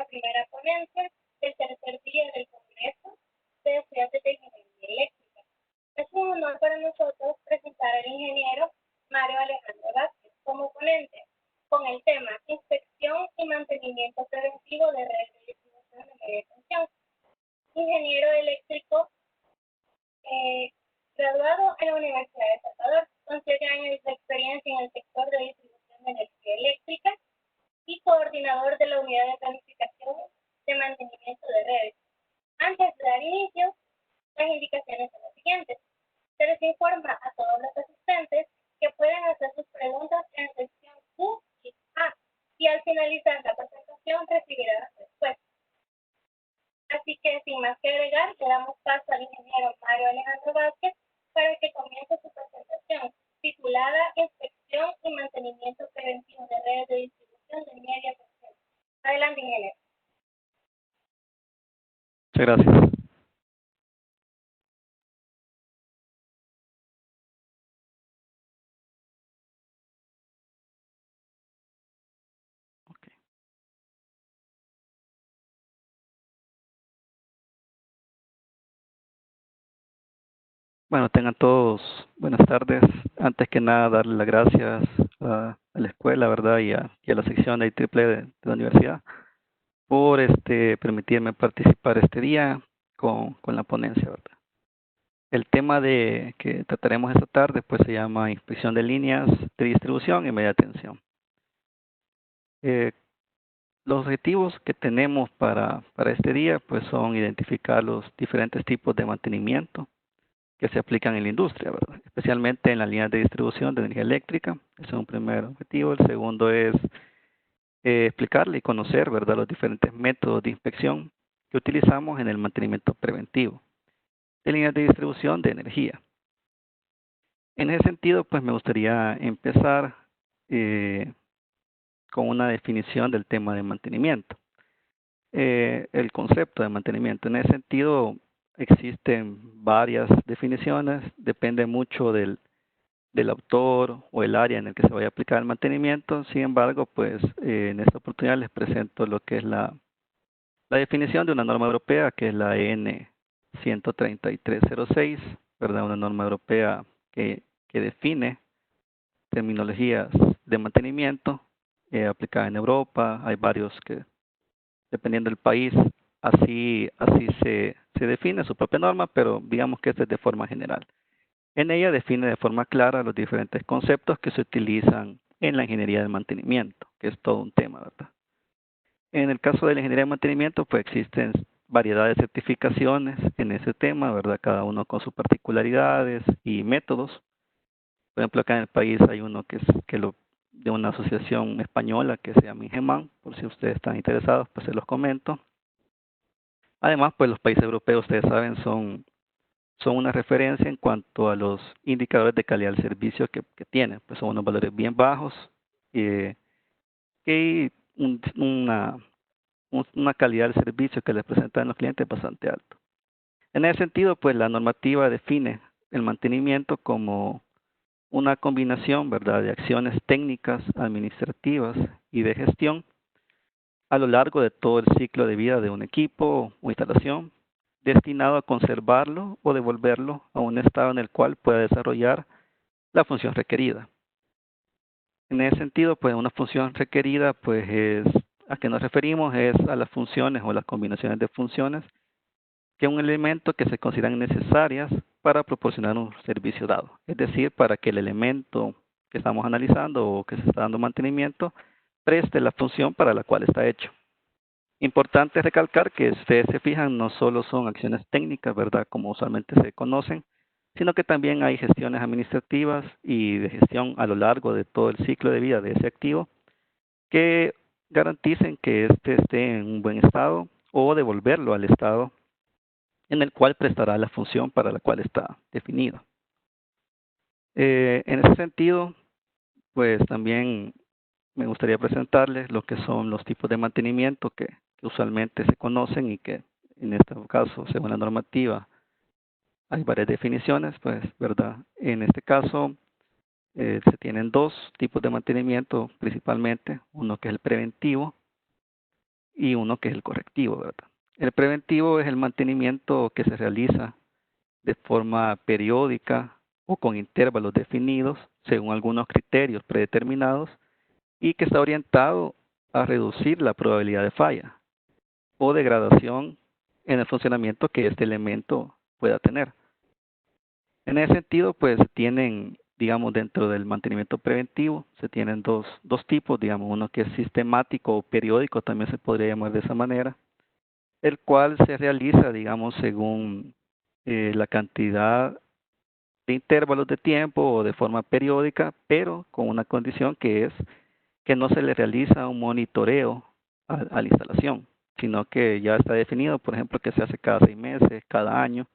primera ponencia del tercer día del Congreso de Estudiantes de Ingeniería Eléctrica. Es un honor para nosotros presentar al ingeniero Mario Alejandro Vázquez como ponente con el tema Inspección y Mantenimiento Preventivo de Redes de Distribución de Media Tensión. Ingeniero eléctrico graduado en la Universidad de Salvador, con 7 años de experiencia en el sector de distribución de energía eléctrica y coordinador de la unidad de planificación de mantenimiento de redes. Antes de dar inicio, las indicaciones son las siguientes. Se les informa a todos los asistentes que pueden hacer sus preguntas en sección Q y A, y al finalizar la presentación recibirán las respuestas. Así que, sin más que agregar, le damos paso al ingeniero Mario Alejandro Vázquez para que comience su presentación, titulada Inspección y Mantenimiento Preventivo de Redes de Distribución de Media Tensión. Adelante, ingeniero. Muchas gracias. Bueno, tengan todos buenas tardes. Antes que nada, darle las gracias a la escuela, ¿verdad? Y a la sección de IEEE de la universidad por permitirme participar este día con la ponencia, ¿verdad? El tema que trataremos esta tarde pues se llama Inspección de líneas de distribución y media tensión. Los objetivos que tenemos para este día pues son identificar los diferentes tipos de mantenimiento que se aplican en la industria, ¿verdad? Especialmente en las líneas de distribución de energía eléctrica. Ese es un primer objetivo. El segundo es explicarle y conocer, ¿verdad?, los diferentes métodos de inspección que utilizamos en el mantenimiento preventivo de líneas de distribución de energía. En ese sentido, pues me gustaría empezar con una definición del tema de mantenimiento. El concepto de mantenimiento. En ese sentido, existen varias definiciones, depende mucho del autor o el área en el que se vaya a aplicar el mantenimiento. Sin embargo, pues en esta oportunidad les presento lo que es la definición de una norma europea, que es la EN 13306, ¿verdad? Una norma europea que define terminologías de mantenimiento aplicada en Europa. Hay varios que, dependiendo del país, así se define su propia norma, pero digamos que esta es de forma general. En ella define de forma clara los diferentes conceptos que se utilizan en la ingeniería de mantenimiento, que es todo un tema, ¿verdad? En el caso de la ingeniería de mantenimiento, pues existen variedad de certificaciones en ese tema, ¿verdad? Cada uno con sus particularidades y métodos. Por ejemplo, acá en el país hay uno que es de una asociación española que se llama Ingeman. Por si ustedes están interesados, pues se los comento. Además, pues los países europeos, ustedes saben, son una referencia en cuanto a los indicadores de calidad del servicio que tienen. Pues son unos valores bien bajos y una calidad del servicio que les presentan los clientes bastante alto. En ese sentido, pues la normativa define el mantenimiento como una combinación, ¿verdad?, de acciones técnicas, administrativas y de gestión a lo largo de todo el ciclo de vida de un equipo o instalación, destinado a conservarlo o devolverlo a un estado en el cual pueda desarrollar la función requerida. En ese sentido, pues una función requerida, pues ¿a qué nos referimos? Es a las funciones o las combinaciones de funciones que un elemento que se consideran necesarias para proporcionar un servicio dado. Es decir, para que el elemento que estamos analizando o que se está dando mantenimiento preste la función para la cual está hecho. Importante recalcar que ustedes se fijan, no solo son acciones técnicas, ¿verdad?, como usualmente se conocen, sino que también hay gestiones administrativas y de gestión a lo largo de todo el ciclo de vida de ese activo que garanticen que éste esté en un buen estado o devolverlo al estado en el cual prestará la función para la cual está definido. En ese sentido, pues también me gustaría presentarles lo que son los tipos de mantenimiento que usualmente se conocen y que en este caso, según la normativa, hay varias definiciones, pues, ¿verdad? En este caso, se tienen dos tipos de mantenimiento principalmente, uno que es el preventivo y uno que es el correctivo, ¿verdad? El preventivo es el mantenimiento que se realiza de forma periódica o con intervalos definidos según algunos criterios predeterminados y que está orientado a reducir la probabilidad de falla o degradación en el funcionamiento que este elemento pueda tener. En ese sentido, pues tienen, digamos, dentro del mantenimiento preventivo, se tienen dos tipos, digamos, uno que es sistemático o periódico, también se podría llamar de esa manera, el cual se realiza, digamos, según la cantidad de intervalos de tiempo o de forma periódica, pero con una condición que es que no se le realiza un monitoreo a la instalación, sino que ya está definido, por ejemplo, que se hace cada 6 meses, cada año.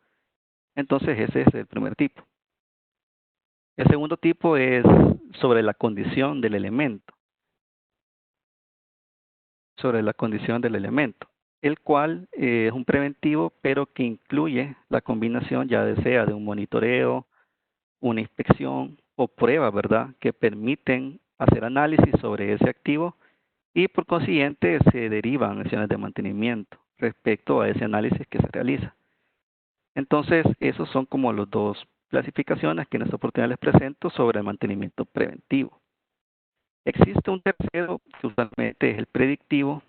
Entonces ese es el primer tipo. El segundo tipo es sobre la condición del elemento, el cual es un preventivo, pero que incluye la combinación ya sea de un monitoreo, una inspección o prueba, ¿verdad?, que permiten hacer análisis sobre ese activo y por consiguiente se derivan acciones de mantenimiento respecto a ese análisis que se realiza. Entonces, esos son como las dos clasificaciones que en esta oportunidad les presento sobre el mantenimiento preventivo. Existe un tercero que usualmente es el predictivo,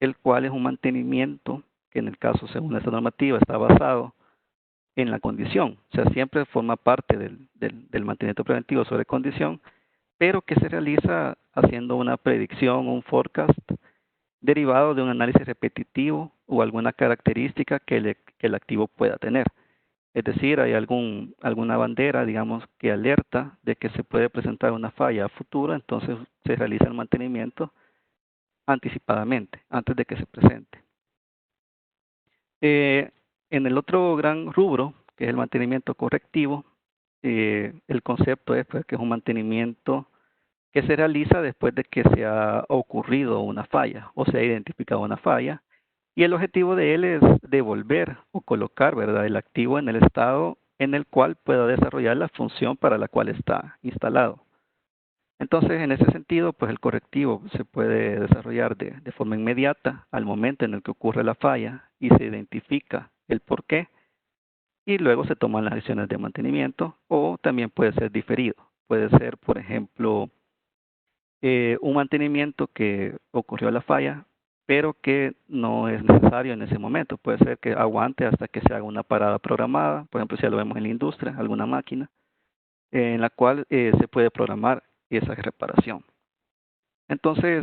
el cual es un mantenimiento que en el caso, según esta normativa, está basado en la condición. O sea, siempre forma parte del mantenimiento preventivo sobre condición, pero que se realiza haciendo una predicción, un forecast, derivado de un análisis repetitivo o alguna característica que el activo pueda tener. Es decir, hay alguna bandera, digamos, que alerta de que se puede presentar una falla a futuro, entonces se realiza el mantenimiento anticipadamente, antes de que se presente. En el otro gran rubro, que es el mantenimiento correctivo, el concepto es pues, que es un mantenimiento que se realiza después de que se ha ocurrido una falla o se ha identificado una falla, y el objetivo de él es devolver o colocar, ¿verdad?, el activo en el estado en el cual pueda desarrollar la función para la cual está instalado. Entonces, en ese sentido, pues el correctivo se puede desarrollar de forma inmediata al momento en el que ocurre la falla y se identifica el por qué, y luego se toman las acciones de mantenimiento, o también puede ser diferido. Puede ser, por ejemplo, un mantenimiento que ocurrió la falla, pero que no es necesario en ese momento. Puede ser que aguante hasta que se haga una parada programada, por ejemplo, si ya lo vemos en la industria, alguna máquina, en la cual se puede programar esa reparación. Entonces,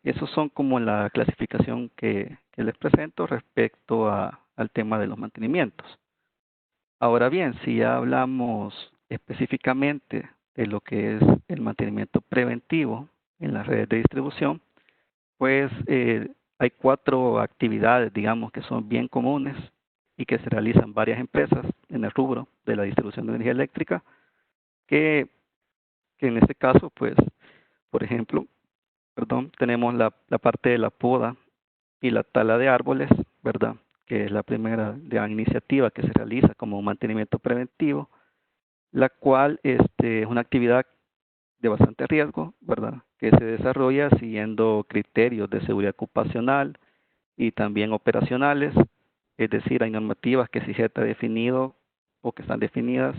esos son como la clasificación que les presento respecto al tema de los mantenimientos. Ahora bien, si ya hablamos específicamente de lo que es el mantenimiento preventivo en las redes de distribución, pues hay 4 actividades, digamos, que son bien comunes y que se realizan varias empresas en el rubro de la distribución de energía eléctrica, que en este caso, pues, por ejemplo, tenemos la parte de la poda y la tala de árboles, ¿verdad?, que es la primera gran iniciativa que se realiza como mantenimiento preventivo, la cual es una actividad de bastante riesgo, ¿verdad?, que se desarrolla siguiendo criterios de seguridad ocupacional y también operacionales, es decir, hay normativas que sí está definido o que están definidas,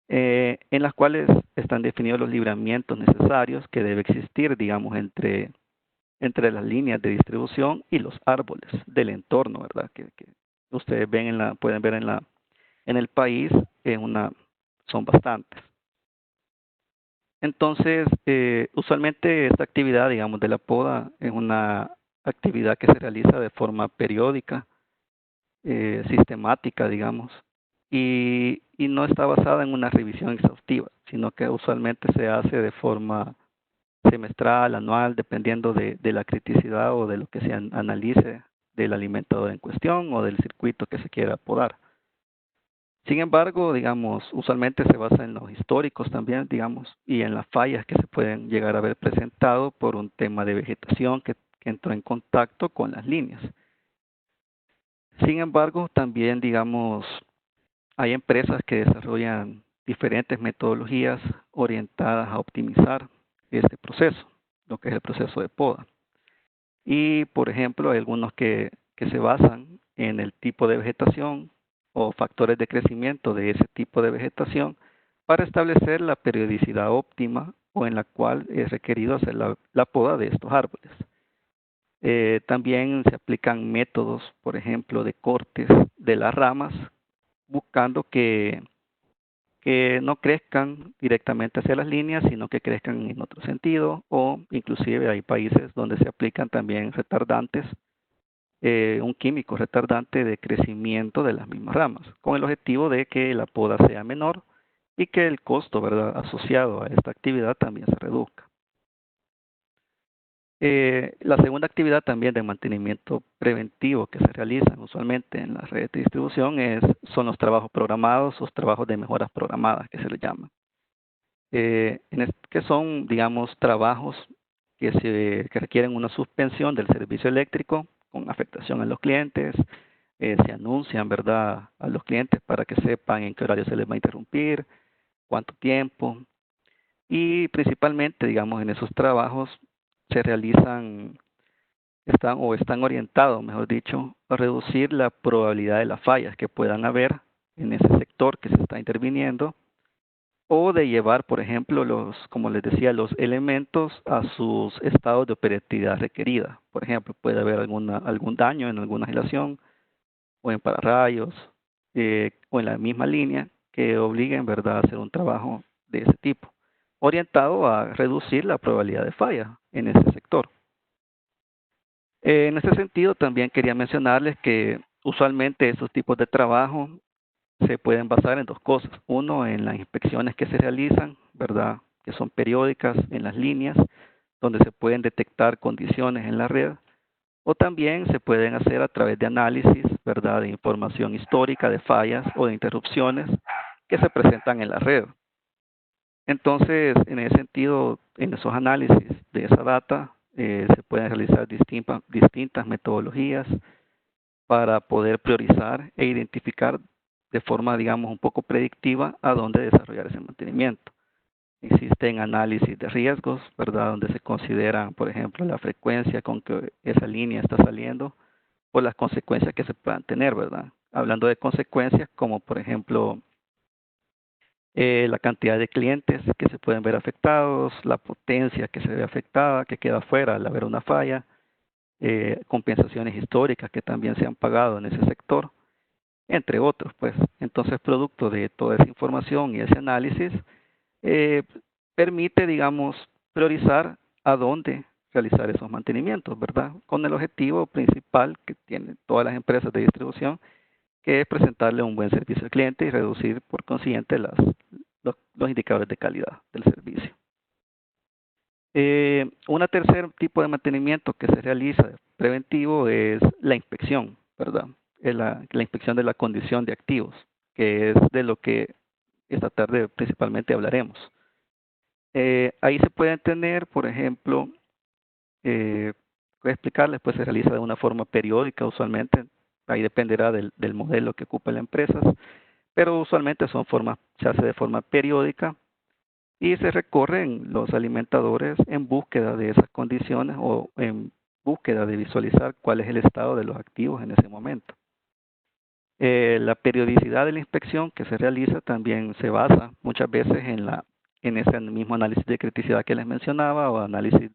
en las cuales están definidos los libramientos necesarios que debe existir, digamos, entre las líneas de distribución y los árboles del entorno, ¿verdad?, que ustedes ven pueden ver en el país, son bastantes. Entonces, usualmente esta actividad, digamos, de la poda es una actividad que se realiza de forma periódica, sistemática, digamos, y no está basada en una revisión exhaustiva, sino que usualmente se hace de forma semestral, anual, dependiendo de la criticidad o de lo que se analice del alimentador en cuestión o del circuito que se quiera podar. Sin embargo, digamos, usualmente se basa en los históricos también, digamos, y en las fallas que se pueden llegar a haber presentado por un tema de vegetación que entró en contacto con las líneas. Sin embargo, también, digamos, hay empresas que desarrollan diferentes metodologías orientadas a optimizar este proceso, lo que es el proceso de poda. Y, por ejemplo, hay algunos que se basan en el tipo de vegetación o factores de crecimiento de ese tipo de vegetación para establecer la periodicidad óptima o en la cual es requerido hacer la poda de estos árboles. También se aplican métodos, por ejemplo, de cortes de las ramas, buscando que no crezcan directamente hacia las líneas, sino que crezcan en otro sentido, o inclusive hay países donde se aplican también retardantes, un químico retardante de crecimiento de las mismas ramas, con el objetivo de que la poda sea menor y que el costo, ¿verdad?, asociado a esta actividad también se reduzca. La segunda actividad también de mantenimiento preventivo que se realizan usualmente en las redes de distribución son los trabajos programados o trabajos de mejoras programadas que se les llama. Que son, digamos, trabajos que requieren una suspensión del servicio eléctrico con afectación a los clientes. Se anuncian, ¿verdad?, a los clientes para que sepan en qué horario se les va a interrumpir, cuánto tiempo. Y principalmente, digamos, en esos trabajos se realizan, están orientados, mejor dicho, a reducir la probabilidad de las fallas que puedan haber en ese sector que se está interviniendo, o de llevar, por ejemplo, como les decía, los elementos a sus estados de operatividad requerida. Por ejemplo, puede haber algún daño en alguna relación o en pararrayos o en la misma línea que obliguen, ¿verdad?, a hacer un trabajo de ese tipo, orientado a reducir la probabilidad de falla en ese sector. En ese sentido, también quería mencionarles que usualmente esos tipos de trabajo se pueden basar en dos cosas. Uno, en las inspecciones que se realizan, ¿verdad?, que son periódicas en las líneas, donde se pueden detectar condiciones en la red, o también se pueden hacer a través de análisis, ¿verdad?, de información histórica de fallas o de interrupciones que se presentan en la red. Entonces, en ese sentido, en esos análisis de esa data, se pueden realizar distintas metodologías para poder priorizar e identificar de forma, digamos, un poco predictiva a dónde desarrollar ese mantenimiento. Existen análisis de riesgos, ¿verdad?, donde se considera, por ejemplo, la frecuencia con que esa línea está saliendo o las consecuencias que se puedan tener, ¿verdad? Hablando de consecuencias como, por ejemplo, la cantidad de clientes que se pueden ver afectados, la potencia que se ve afectada, que queda fuera al haber una falla, compensaciones históricas que también se han pagado en ese sector, entre otros, pues. Entonces, producto de toda esa información y ese análisis, eh, permite, digamos, priorizar a dónde realizar esos mantenimientos, ¿verdad? Con el objetivo principal que tienen todas las empresas de distribución, que es presentarle un buen servicio al cliente y reducir, por consiguiente, los indicadores de calidad del servicio. Un tercer tipo de mantenimiento que se realiza preventivo es la inspección, ¿verdad? Es la inspección de la condición de activos, que es de lo que esta tarde principalmente hablaremos. Ahí se pueden tener, por ejemplo, voy a explicarles, pues se realiza de una forma periódica usualmente, ahí dependerá del modelo que ocupe la empresa, pero usualmente se hace de forma periódica y se recorren los alimentadores en búsqueda de esas condiciones o en búsqueda de visualizar cuál es el estado de los activos en ese momento. La periodicidad de la inspección que se realiza también se basa muchas veces en ese mismo análisis de criticidad que les mencionaba o análisis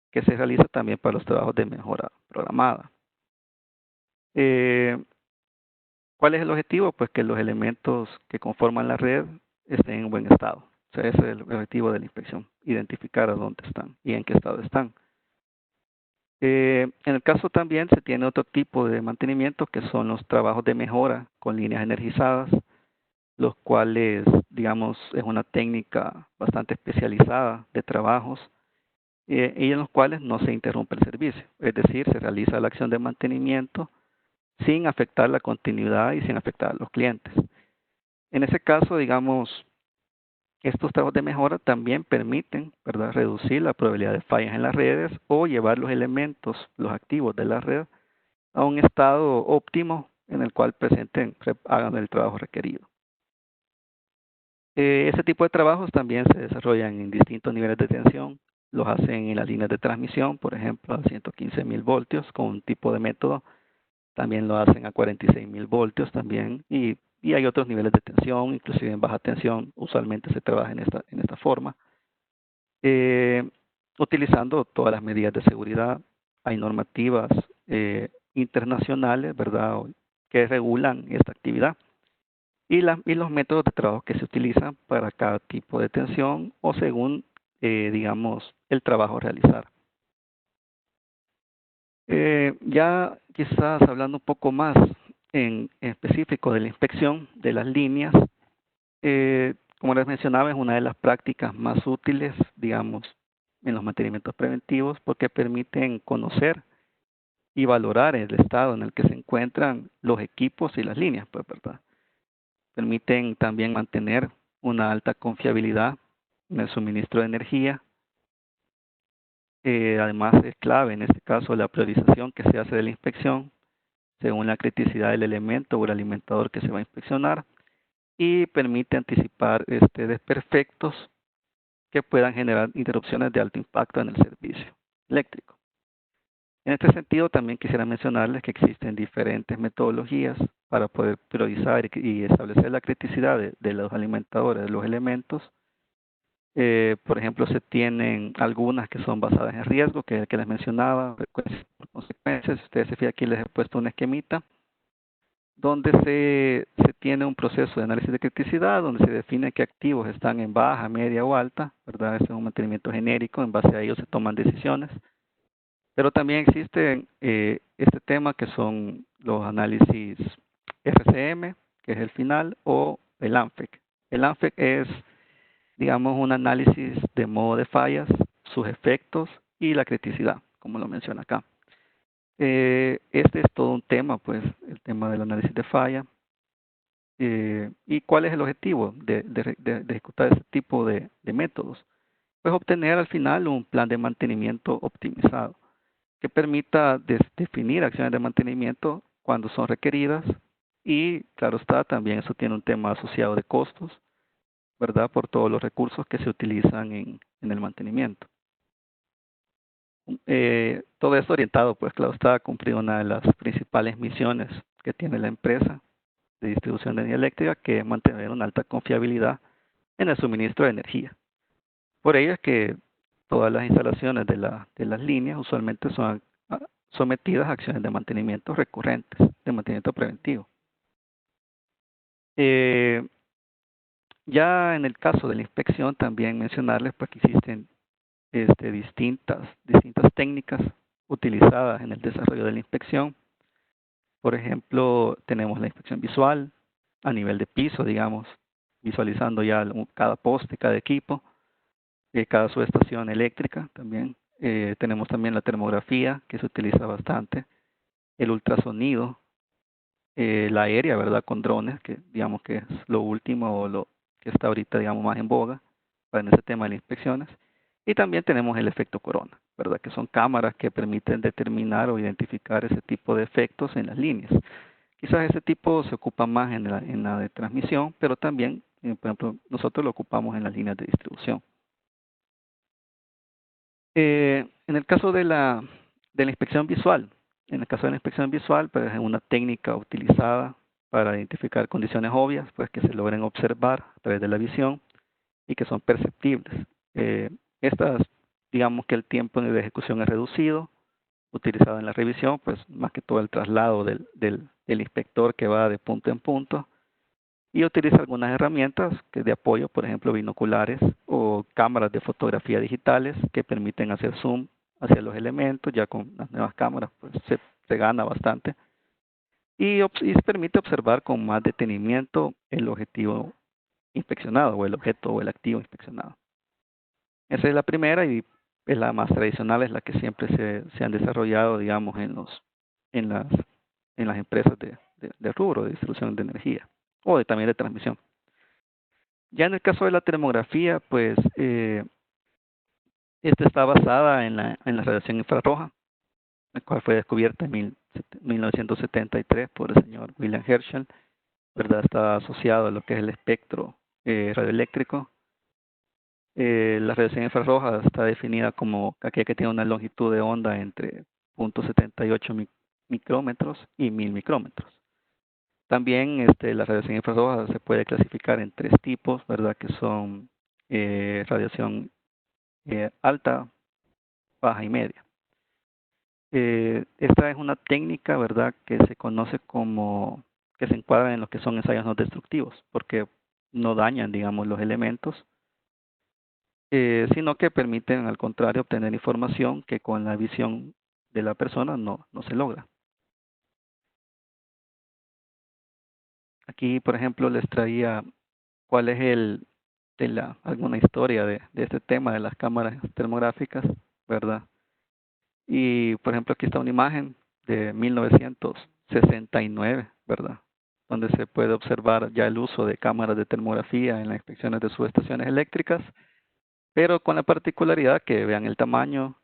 que se realiza también para los trabajos de mejora programada. ¿Cuál es el objetivo? Pues que los elementos que conforman la red estén en buen estado. O sea, ese es el objetivo de la inspección, identificar a dónde están y en qué estado están. En el caso también se tiene otro tipo de mantenimiento que son los trabajos de mejora con líneas energizadas, los cuales, digamos, es una técnica bastante especializada de trabajos y en los cuales no se interrumpe el servicio. Es decir, se realiza la acción de mantenimiento sin afectar la continuidad y sin afectar a los clientes. En ese caso, digamos, estos trabajos de mejora también permiten, ¿verdad?, reducir la probabilidad de fallas en las redes o llevar los elementos, los activos de la red, a un estado óptimo en el cual hagan el trabajo requerido. Ese tipo de trabajos también se desarrollan en distintos niveles de tensión, los hacen en las líneas de transmisión, por ejemplo, a 115.000 voltios con un tipo de método. También lo hacen a 46.000 voltios también. Y hay otros niveles de tensión, inclusive en baja tensión, usualmente se trabaja en esta forma. Utilizando todas las medidas de seguridad. Hay normativas internacionales, ¿verdad?, que regulan esta actividad. Y los métodos de trabajo que se utilizan para cada tipo de tensión o según, digamos, el trabajo a realizar. Ya quizás hablando un poco más en específico de la inspección de las líneas, como les mencionaba, es una de las prácticas más útiles, digamos, en los mantenimientos preventivos porque permiten conocer y valorar el estado en el que se encuentran los equipos y las líneas, pues, ¿verdad? Permiten también mantener una alta confiabilidad en el suministro de energía. Además, es clave en este caso la priorización que se hace de la inspección según la criticidad del elemento o el alimentador que se va a inspeccionar y permite anticipar desperfectos que puedan generar interrupciones de alto impacto en el servicio eléctrico. En este sentido, también quisiera mencionarles que existen diferentes metodologías para poder priorizar y establecer la criticidad de los alimentadores, de los elementos. Por ejemplo, se tienen algunas que son basadas en riesgo, que es el que les mencionaba, por consecuencias. Si ustedes se fijan, aquí les he puesto un esquemita donde se tiene un proceso de análisis de criticidad, donde se define qué activos están en baja, media o alta, ¿verdad? Este es un mantenimiento genérico, en base a ello se toman decisiones. Pero también existe este tema que son los análisis RCM, que es el final, o el ANFEC. El ANFEC es, digamos, un análisis de modo de fallas, sus efectos y la criticidad, como lo menciona acá. Este es todo un tema, pues, el tema del análisis de falla. ¿Y cuál es el objetivo de ejecutar este tipo de métodos? Pues obtener al final un plan de mantenimiento optimizado que permita definir acciones de mantenimiento cuando son requeridas y, claro está, también eso tiene un tema asociado de costos, ¿verdad? Por todos los recursos que se utilizan en el mantenimiento. Todo esto orientado, pues, claro está, a cumplir una de las principales misiones que tiene la empresa de distribución de energía eléctrica, que es mantener una alta confiabilidad en el suministro de energía. Por ello es que todas las instalaciones de las líneas usualmente son sometidas a acciones de mantenimiento recurrentes, de mantenimiento preventivo. Ya en el caso de la inspección, también mencionarles pues, que existen distintas técnicas utilizadas en el desarrollo de la inspección. Por ejemplo, tenemos la inspección visual a nivel de piso, digamos, visualizando ya cada poste, cada equipo, cada subestación eléctrica también. Tenemos también la termografía, que se utiliza bastante, el ultrasonido, la aérea, ¿verdad? Con drones, que digamos que es lo último o lo que está ahorita, digamos, más en boga en ese tema de las inspecciones. Y también tenemos el efecto corona, ¿verdad? Que son cámaras que permiten determinar o identificar ese tipo de efectos en las líneas. Quizás ese tipo se ocupa más en la de transmisión, pero también, por ejemplo, nosotros lo ocupamos en las líneas de distribución. En el caso de la inspección visual, pues es una técnica utilizada para identificar condiciones obvias, pues que se logren observar a través de la visión y que son perceptibles. Estas, digamos que el tiempo de ejecución es reducido, utilizado en la revisión, pues más que todo el traslado del inspector que va de punto en punto, y utiliza algunas herramientas de apoyo, por ejemplo, binoculares o cámaras de fotografía digitales que permiten hacer zoom hacia los elementos. Ya con las nuevas cámaras pues se gana bastante y se permite observar con más detenimiento el objetivo inspeccionado o el objeto o el activo inspeccionado. Esa es la primera y es la más tradicional, es la que siempre se han desarrollado, digamos, en las empresas de rubro de distribución de energía o también de transmisión. Ya en el caso de la termografía, pues esta está basada en la radiación infrarroja, la cual fue descubierta en 1973 por el señor William Herschel, ¿verdad? Está asociado a lo que es el espectro radioeléctrico. La radiación infrarroja está definida como aquella que tiene una longitud de onda entre 0.78 micrómetros y 1000 micrómetros. También la radiación infrarroja se puede clasificar en tres tipos, ¿verdad? Que son radiación alta, baja y media. Esta es una técnica, ¿verdad? Que se conoce como, que se encuadra en lo que son ensayos no destructivos, porque no dañan, digamos, los elementos, sino que permiten, al contrario, obtener información que con la visión de la persona no se logra. Aquí, por ejemplo, les traía cuál es alguna historia de este tema de las cámaras termográficas, ¿verdad? Y, por ejemplo, aquí está una imagen de 1969, ¿verdad? Donde se puede observar ya el uso de cámaras de termografía en las inspecciones de subestaciones eléctricas, pero con la particularidad que vean el tamaño,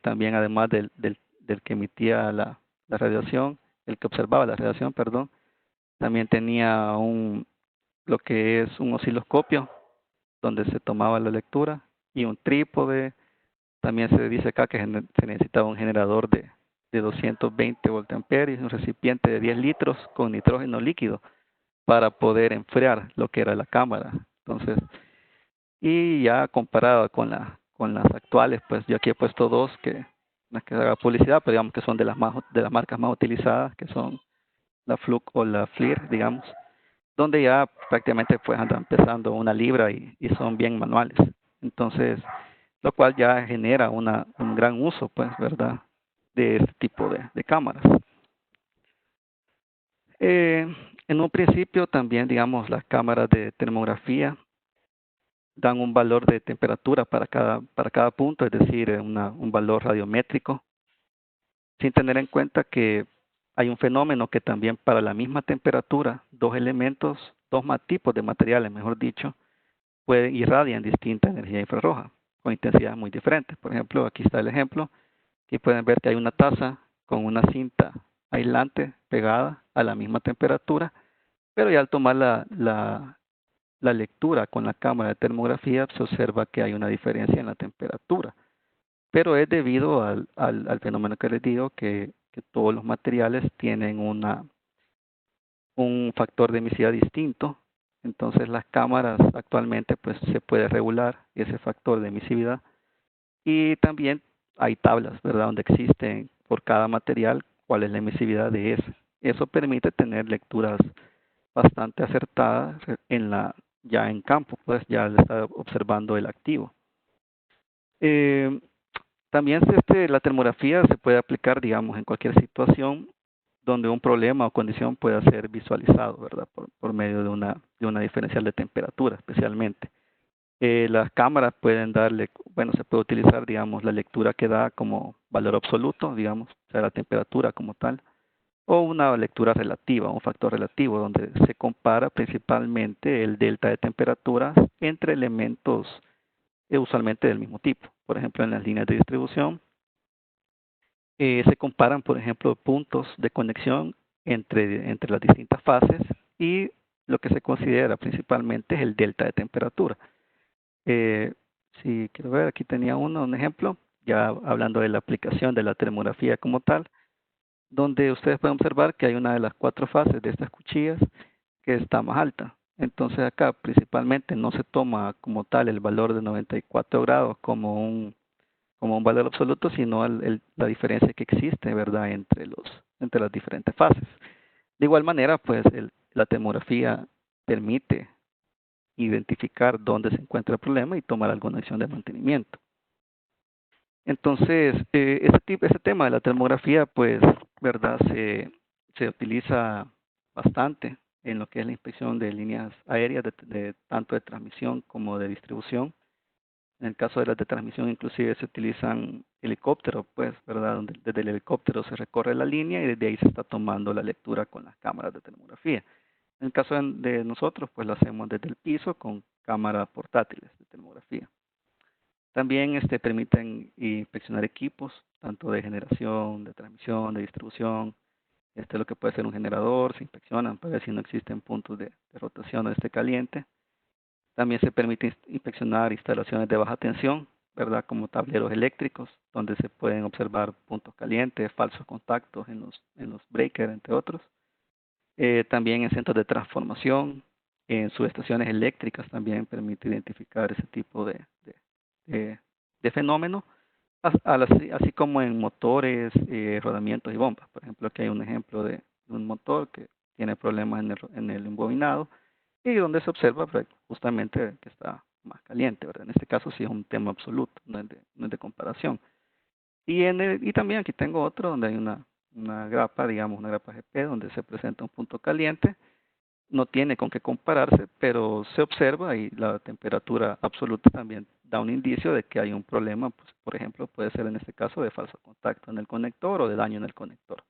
también además del que emitía la radiación, el que observaba la radiación, perdón, también tenía lo que es un osciloscopio donde se tomaba la lectura y un trípode. También se dice acá que se necesitaba un generador de 220 voltamperios y un recipiente de 10 litros con nitrógeno líquido para poder enfriar lo que era la cámara. Entonces, y ya comparado con las actuales, pues yo aquí he puesto dos que no es que haga publicidad, pero digamos que son de las marcas más utilizadas, que son la Fluke o la FLIR, digamos, donde ya prácticamente pues andan pesando una libra y son bien manuales. Entonces, lo cual ya genera un gran uso, pues, ¿verdad?, de este tipo de cámaras. En un principio también, digamos, las cámaras de termografía dan un valor de temperatura para cada punto, es decir, un valor radiométrico, sin tener en cuenta que hay un fenómeno que también para la misma temperatura, dos tipos de materiales, mejor dicho, irradian distinta energía infrarroja con intensidades muy diferentes. Por ejemplo, aquí está el ejemplo. Aquí pueden ver que hay una taza con una cinta aislante pegada a la misma temperatura, pero ya al tomar la lectura con la cámara de termografía se observa que hay una diferencia en la temperatura. Pero es debido al fenómeno que les digo, que todos los materiales tienen un factor de emisividad distinto. Entonces las cámaras actualmente pues se puede regular ese factor de emisividad y también hay tablas, ¿verdad?, donde existen por cada material cuál es la emisividad de ese. Eso permite tener lecturas bastante acertadas ya en campo, pues ya le está observando el activo. También la termografía se puede aplicar, digamos, en cualquier situación donde un problema o condición pueda ser visualizado, ¿verdad?, por medio de una diferencial de temperatura, especialmente. Las cámaras pueden se puede utilizar, digamos, la lectura que da como valor absoluto, digamos, o sea, la temperatura como tal, o una lectura relativa, un factor relativo, donde se compara principalmente el delta de temperaturas entre elementos usualmente del mismo tipo. Por ejemplo, en las líneas de distribución, se comparan, por ejemplo, puntos de conexión entre las distintas fases y lo que se considera principalmente es el delta de temperatura. Si quiero ver, aquí tenía un ejemplo, ya hablando de la aplicación de la termografía como tal, donde ustedes pueden observar que hay una de las 4 fases de estas cuchillas que está más alta. Entonces acá principalmente no se toma como tal el valor de 94 grados como un valor absoluto, sino la diferencia que existe, ¿verdad?, entre las diferentes fases. De igual manera, pues la termografía permite identificar dónde se encuentra el problema y tomar alguna acción de mantenimiento. Entonces, ese tema de la termografía, pues, ¿verdad?, se utiliza bastante en lo que es la inspección de líneas aéreas, tanto de transmisión como de distribución. En el caso de las de transmisión, inclusive se utilizan helicópteros, pues, ¿verdad?, donde desde el helicóptero se recorre la línea y desde ahí se está tomando la lectura con las cámaras de termografía. En el caso de nosotros, pues lo hacemos desde el piso con cámaras portátiles de termografía. También permiten inspeccionar equipos, tanto de generación, de transmisión, de distribución. Lo que puede ser un generador, se inspeccionan para ver si no existen puntos de rotación o caliente. También se permite inspeccionar instalaciones de baja tensión, ¿verdad? Como tableros eléctricos, donde se pueden observar puntos calientes, falsos contactos en los breakers, entre otros. También en centros de transformación, en subestaciones eléctricas también permite identificar ese tipo de fenómeno, así como en motores, rodamientos y bombas. Por ejemplo, aquí hay un ejemplo de un motor que tiene problemas en el embobinado y donde se observa pues, justamente que está más caliente, ¿verdad? En este caso sí es un tema absoluto, no es de comparación. Y también aquí tengo otro donde hay una grapa, digamos una grapa GP, donde se presenta un punto caliente. No tiene con qué compararse, pero se observa y la temperatura absoluta también da un indicio de que hay un problema, pues, por ejemplo, puede ser en este caso de falso contacto en el conector o de daño en el conector.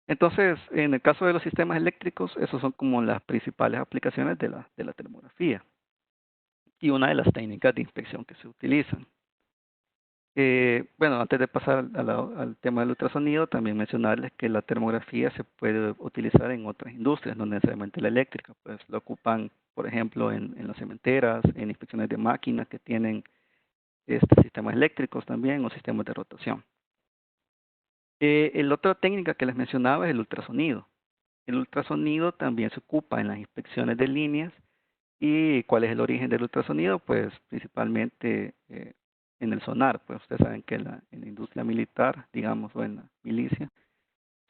Entonces, en el caso de los sistemas eléctricos, esos son como las principales aplicaciones de la termografía y una de las técnicas de inspección que se utilizan. Bueno, antes de pasar al tema del ultrasonido, también mencionarles que la termografía se puede utilizar en otras industrias, no necesariamente la eléctrica, pues lo ocupan, por ejemplo, en las cementeras, en inspecciones de máquinas que tienen sistemas eléctricos también o sistemas de rotación. La otra técnica que les mencionaba es el ultrasonido. El ultrasonido también se ocupa en las inspecciones de líneas. ¿Y cuál es el origen del ultrasonido? Pues principalmente en el sonar. Pues ustedes saben que en la industria militar, digamos, o en la milicia,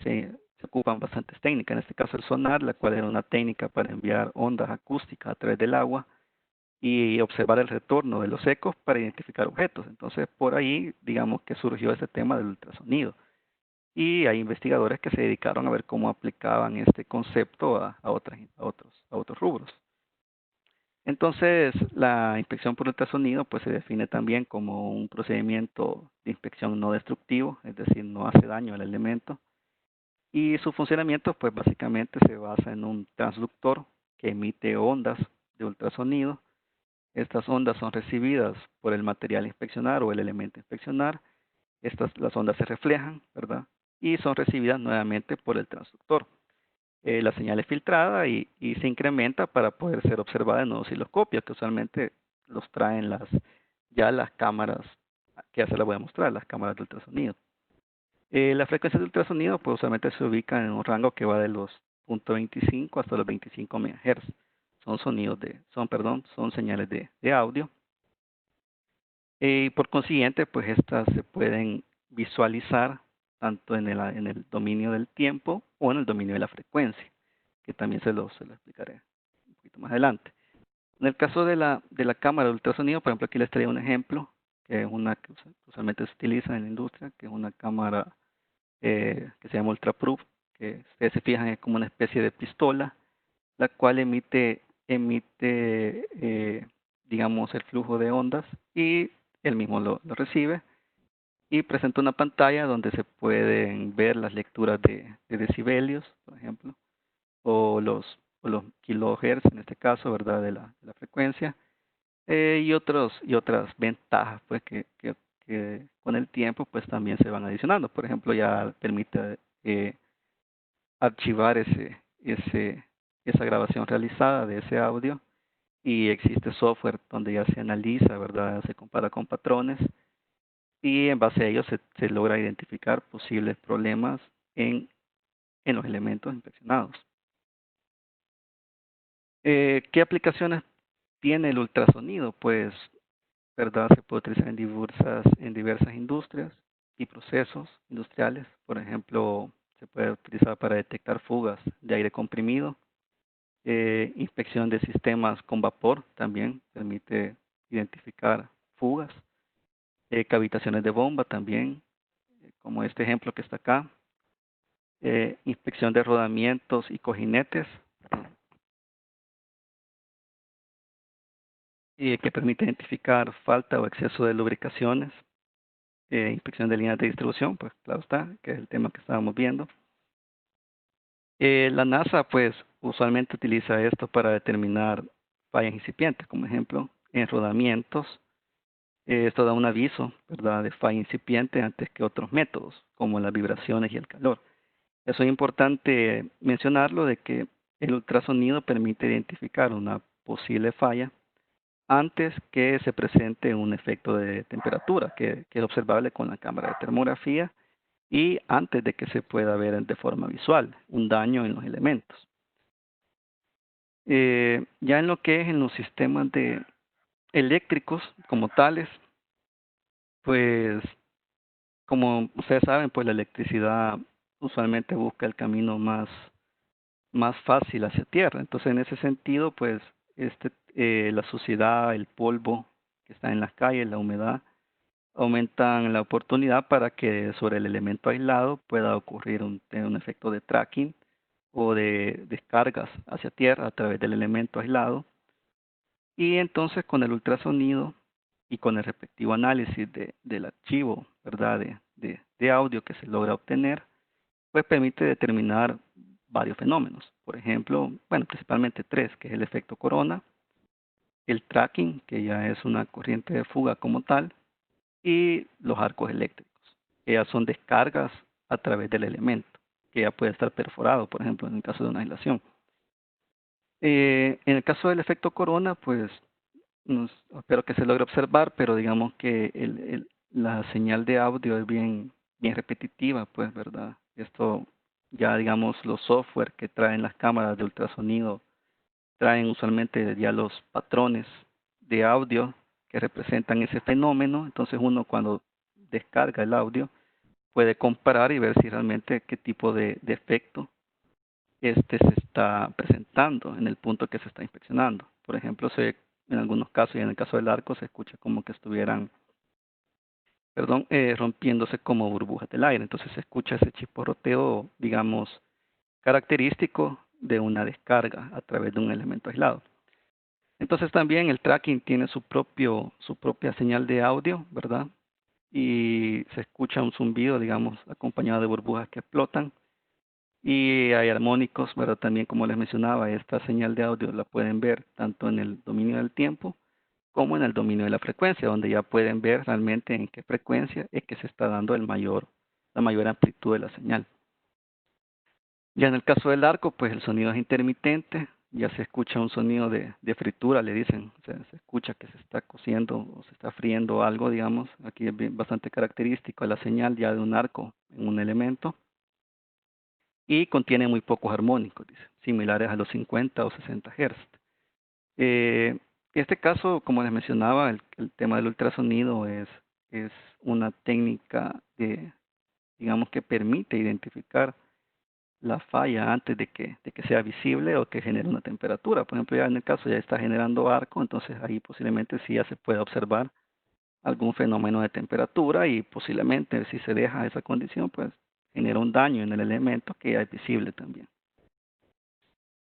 se ocupan bastantes técnicas. En este caso el sonar, la cual era una técnica para enviar ondas acústicas a través del agua y observar el retorno de los ecos para identificar objetos. Entonces por ahí, digamos que surgió ese tema del ultrasonido. Y hay investigadores que se dedicaron a ver cómo aplicaban este concepto a otros rubros. Entonces, la inspección por ultrasonido pues se define también como un procedimiento de inspección no destructivo, es decir, no hace daño al elemento. Y su funcionamiento pues básicamente se basa en un transductor que emite ondas de ultrasonido. Estas ondas son recibidas por el material a inspeccionar o el elemento a inspeccionar. Las ondas se reflejan, ¿verdad? Y son recibidas nuevamente por el transductor. La señal es filtrada y se incrementa para poder ser observada en un osciloscopio, que usualmente los traen las cámaras, que ya se las voy a mostrar, las cámaras de ultrasonido. La frecuencia de ultrasonido pues usualmente se ubica en un rango que va de los 0.25 hasta los 25 MHz. Son señales de audio. Y por consiguiente, pues estas se pueden visualizar tanto en el dominio del tiempo o en el dominio de la frecuencia, que también se lo explicaré un poquito más adelante. En el caso de la cámara de ultrasonido, por ejemplo, aquí les traigo un ejemplo, que es una que usualmente se utiliza en la industria, que es una cámara que se llama Ultraproof, que ustedes se fijan es como una especie de pistola, la cual emite digamos, el flujo de ondas y él mismo lo recibe y presenta una pantalla donde se pueden ver las lecturas de decibelios, por ejemplo, o los kilohertz en este caso, ¿verdad? De la frecuencia, y otras ventajas, pues, que con el tiempo, pues, también se van adicionando. Por ejemplo, ya permite archivar esa grabación realizada de ese audio y existe software donde ya se analiza, ¿verdad? Se compara con patrones y en base a ello se logra identificar posibles problemas en los elementos inspeccionados. ¿Qué aplicaciones tiene el ultrasonido? Pues, ¿verdad? Se puede utilizar en diversas industrias y procesos industriales. Por ejemplo, se puede utilizar para detectar fugas de aire comprimido. Inspección de sistemas con vapor también permite identificar fugas. Cavitaciones de bomba también, como este ejemplo que está acá. Inspección de rodamientos y cojinetes, que permite identificar falta o exceso de lubricaciones. Inspección de líneas de distribución, pues claro está, que es el tema que estábamos viendo. La NASA, pues, usualmente utiliza esto para determinar fallas incipientes, como ejemplo, en rodamientos. Esto da un aviso, ¿verdad?, de falla incipiente antes que otros métodos, como las vibraciones y el calor. Eso es importante mencionarlo, de que el ultrasonido permite identificar una posible falla antes que se presente un efecto de temperatura que es observable con la cámara de termografía y antes de que se pueda ver de forma visual un daño en los elementos. Ya en lo que es en los sistemas eléctricos como tales, pues como ustedes saben, pues la electricidad usualmente busca el camino más fácil hacia tierra. Entonces, en ese sentido, pues la suciedad, el polvo que está en las calles, la humedad, aumentan la oportunidad para que sobre el elemento aislado pueda ocurrir un efecto de tracking o de descargas hacia tierra a través del elemento aislado. Y entonces con el ultrasonido y con el respectivo análisis del archivo, ¿verdad? de audio que se logra obtener, pues permite determinar varios fenómenos. Por ejemplo, bueno, principalmente tres, que es el efecto corona, el tracking, que ya es una corriente de fuga como tal, y los arcos eléctricos, que ya son descargas a través del elemento, que ya puede estar perforado, por ejemplo, en el caso de una aislación. En el caso del efecto corona, pues espero que se logre observar, pero digamos que la señal de audio es bien repetitiva, pues, ¿verdad? Esto ya, digamos, los software que traen las cámaras de ultrasonido traen usualmente ya los patrones de audio que representan ese fenómeno. Entonces uno cuando descarga el audio puede comparar y ver si realmente qué tipo de efecto se está presentando en el punto que se está inspeccionando. Por ejemplo, en algunos casos, y en el caso del arco, se escucha como que estuvieran, rompiéndose como burbujas del aire. Entonces se escucha ese chisporroteo, digamos, característico de una descarga a través de un elemento aislado. Entonces también el tracking tiene su propia señal de audio, ¿verdad? Y se escucha un zumbido, digamos, acompañado de burbujas que explotan. Y hay armónicos, ¿verdad? También, como les mencionaba, esta señal de audio la pueden ver tanto en el dominio del tiempo como en el dominio de la frecuencia, donde ya pueden ver realmente en qué frecuencia es que se está dando la mayor amplitud de la señal. Ya en el caso del arco, pues el sonido es intermitente, ya se escucha un sonido de fritura, le dicen, o sea, se escucha que se está cociendo o se está friendo algo, digamos. Aquí es bastante característico la señal ya de un arco en un elemento. Y contiene muy pocos armónicos, dice, similares a los 50 o 60 Hz. En este caso, como les mencionaba, el tema del ultrasonido es una técnica digamos, que permite identificar la falla antes de que sea visible o que genere una temperatura. Por ejemplo, ya en el caso ya está generando arco, entonces ahí posiblemente sí ya se puede observar algún fenómeno de temperatura y posiblemente si se deja esa condición, pues genera un daño en el elemento que ya es visible también.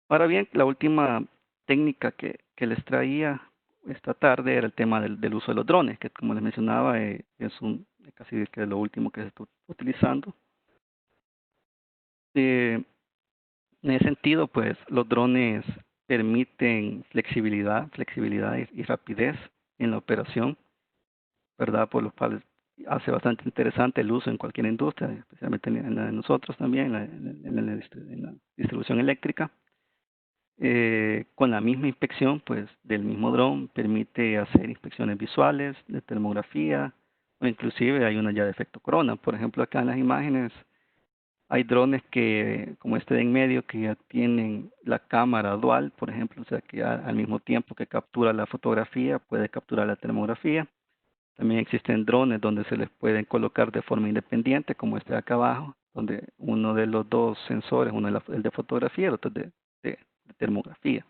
Ahora bien, la última técnica que les traía esta tarde era el tema del uso de los drones, que como les mencionaba es casi que lo último que se está utilizando. En ese sentido, pues los drones permiten flexibilidad y rapidez en la operación, ¿verdad? Por lo cual hace bastante interesante el uso en cualquier industria, especialmente en la de nosotros también, en la distribución eléctrica. Con la misma inspección, pues, del mismo dron, permite hacer inspecciones visuales, de termografía, o inclusive hay una ya de efecto corona. Por ejemplo, acá en las imágenes hay drones que, como este de en medio, que ya tienen la cámara dual, por ejemplo, o sea que al mismo tiempo que captura la fotografía, puede capturar la termografía. También existen drones donde se les pueden colocar de forma independiente, como este de acá abajo, donde uno de los dos sensores, uno es el de fotografía y el otro es de termografía.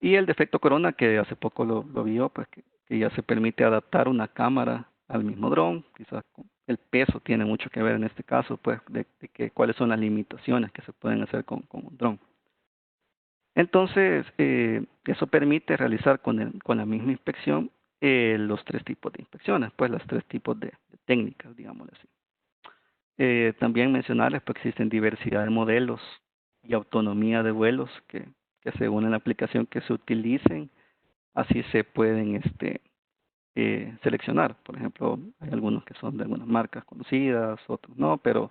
Y el de efecto corona, que hace poco lo vio, pues que ya se permite adaptar una cámara al mismo dron. Quizás el peso tiene mucho que ver en este caso, pues, de cuáles son las limitaciones que se pueden hacer con un dron. Entonces, eso permite realizar con la misma inspección los tres tipos de inspecciones, pues los tres tipos de técnicas, digámoslo así. También mencionarles que existen diversidad de modelos y autonomía de vuelos que según la aplicación que se utilicen, así se pueden seleccionar. Por ejemplo, hay algunos que son de algunas marcas conocidas, otros no, pero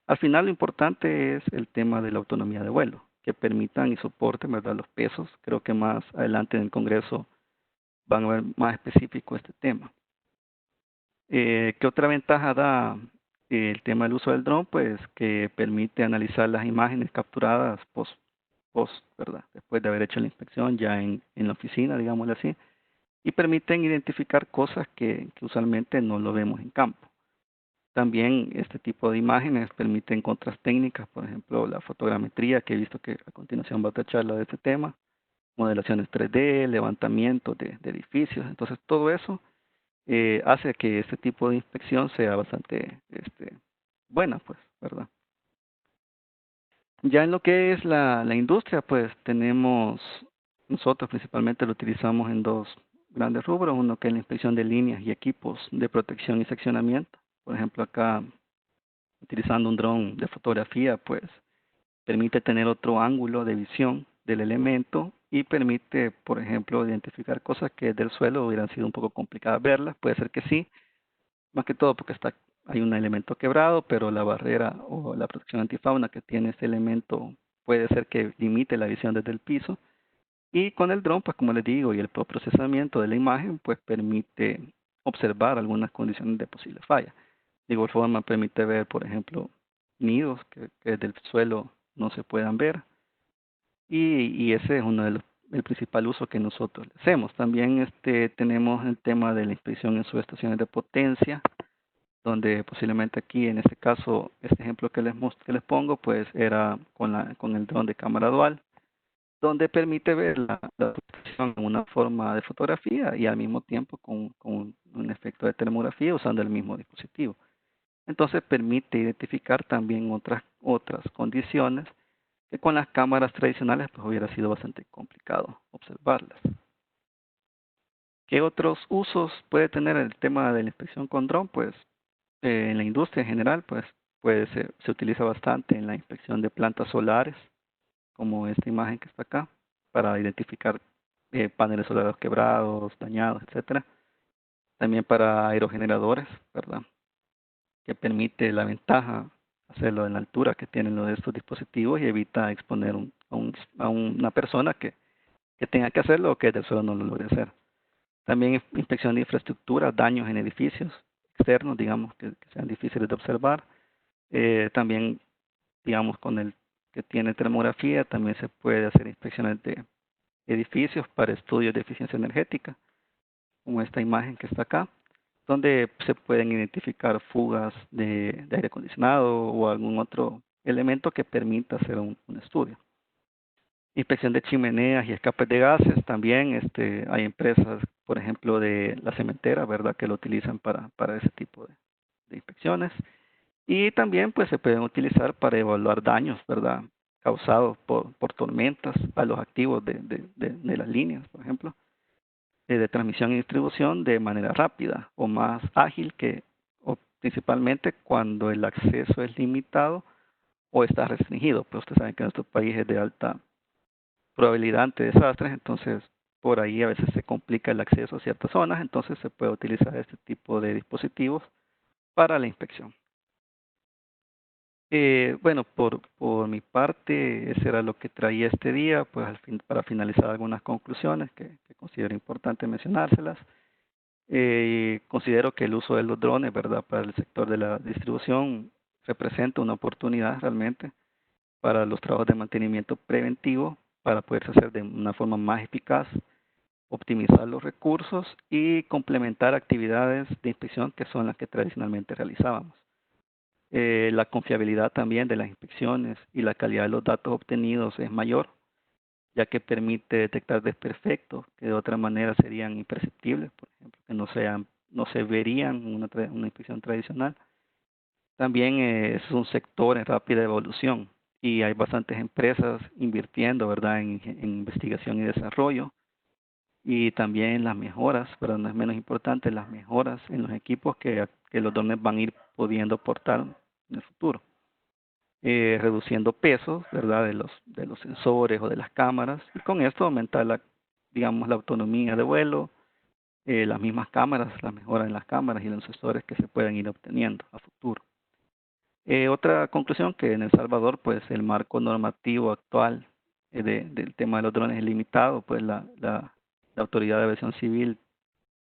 al final lo importante es el tema de la autonomía de vuelo. que permitan y soporten, ¿verdad?, los pesos. Creo que más adelante en el Congreso van a ver más específico este tema. ¿Qué otra ventaja da el tema del uso del dron? Pues que permite analizar las imágenes capturadas ¿verdad?, después de haber hecho la inspección ya en la oficina, digámoslo así, y permiten identificar cosas que usualmente no lo vemos en campo. También este tipo de imágenes permiten otras técnicas, por ejemplo, la fotogrametría, que he visto que a continuación va a otra charla de este tema, modelaciones 3D, levantamiento de edificios. Entonces, todo eso hace que este tipo de inspección sea bastante buena, pues, ¿verdad? Ya en lo que es la industria, pues tenemos, nosotros principalmente lo utilizamos en dos grandes rubros, uno que es la inspección de líneas y equipos de protección y seccionamiento. Por ejemplo, acá utilizando un dron de fotografía, pues permite tener otro ángulo de visión del elemento y permite, por ejemplo, identificar cosas que del suelo hubieran sido un poco complicadas verlas. Puede ser que sí, más que todo porque hay un elemento quebrado, pero la barrera o la protección antifauna que tiene este elemento puede ser que limite la visión desde el piso. Y con el dron, pues como les digo, y el procesamiento de la imagen, pues permite observar algunas condiciones de posible falla. De igual forma permite ver, por ejemplo, nidos que del suelo no se puedan ver. Y ese es uno de el principal uso que nosotros le hacemos. También tenemos el tema de la inspección en subestaciones de potencia, donde posiblemente aquí, en este caso, este ejemplo que les pongo, pues era con el dron de cámara dual, donde permite ver la subestación en una forma de fotografía y al mismo tiempo con un efecto de termografía usando el mismo dispositivo. Entonces permite identificar también otras condiciones que con las cámaras tradicionales pues hubiera sido bastante complicado observarlas. ¿Qué otros usos puede tener el tema de la inspección con dron? Pues en la industria en general, pues se utiliza bastante en la inspección de plantas solares, como esta imagen que está acá, para identificar paneles solares quebrados, dañados, etcétera. También para aerogeneradores, ¿verdad?, que permite la ventaja hacerlo en la altura que tienen los de estos dispositivos y evita exponer a una persona que tenga que hacerlo o que del suelo no lo logre hacer. También inspección de infraestructura, daños en edificios externos, digamos, que sean difíciles de observar. También, digamos, con el que tiene termografía, también se puede hacer inspecciones de edificios para estudios de eficiencia energética, como esta imagen que está acá, donde se pueden identificar fugas de aire acondicionado o algún otro elemento que permita hacer un estudio. Inspección de chimeneas y escapes de gases, también hay empresas, por ejemplo, de la cementera, ¿verdad?, que lo utilizan para ese tipo de inspecciones. Y también pues se pueden utilizar para evaluar daños, ¿verdad?, causados por tormentas a los activos de las líneas, por ejemplo, de transmisión y distribución de manera rápida o más ágil o principalmente cuando el acceso es limitado o está restringido. Pues ustedes saben que nuestro país es de alta probabilidad ante desastres, entonces por ahí a veces se complica el acceso a ciertas zonas, entonces se puede utilizar este tipo de dispositivos para la inspección. Bueno, por mi parte, ese era lo que traía este día, pues para finalizar algunas conclusiones que considero importante mencionárselas. Considero que el uso de los drones, ¿verdad?, para el sector de la distribución representa una oportunidad realmente para los trabajos de mantenimiento preventivo, para poderse hacer de una forma más eficaz, optimizar los recursos y complementar actividades de inspección que son las que tradicionalmente realizábamos. La confiabilidad también de las inspecciones y la calidad de los datos obtenidos es mayor, ya que permite detectar desperfectos que de otra manera serían imperceptibles, por ejemplo, que no se verían en una inspección tradicional. También es un sector en rápida evolución y hay bastantes empresas invirtiendo, ¿verdad?, en investigación y desarrollo y también las mejoras, pero no es menos importante, las mejoras en los equipos que los drones van a ir pudiendo aportar en el futuro. Reduciendo pesos, ¿verdad?, de los sensores o de las cámaras, y con esto aumentar digamos, la autonomía de vuelo, las mismas cámaras, la mejora en las cámaras y los sensores que se pueden ir obteniendo a futuro. Otra conclusión, que en El Salvador, pues el marco normativo actual del tema de los drones es limitado, pues la Autoridad de Aviación Civil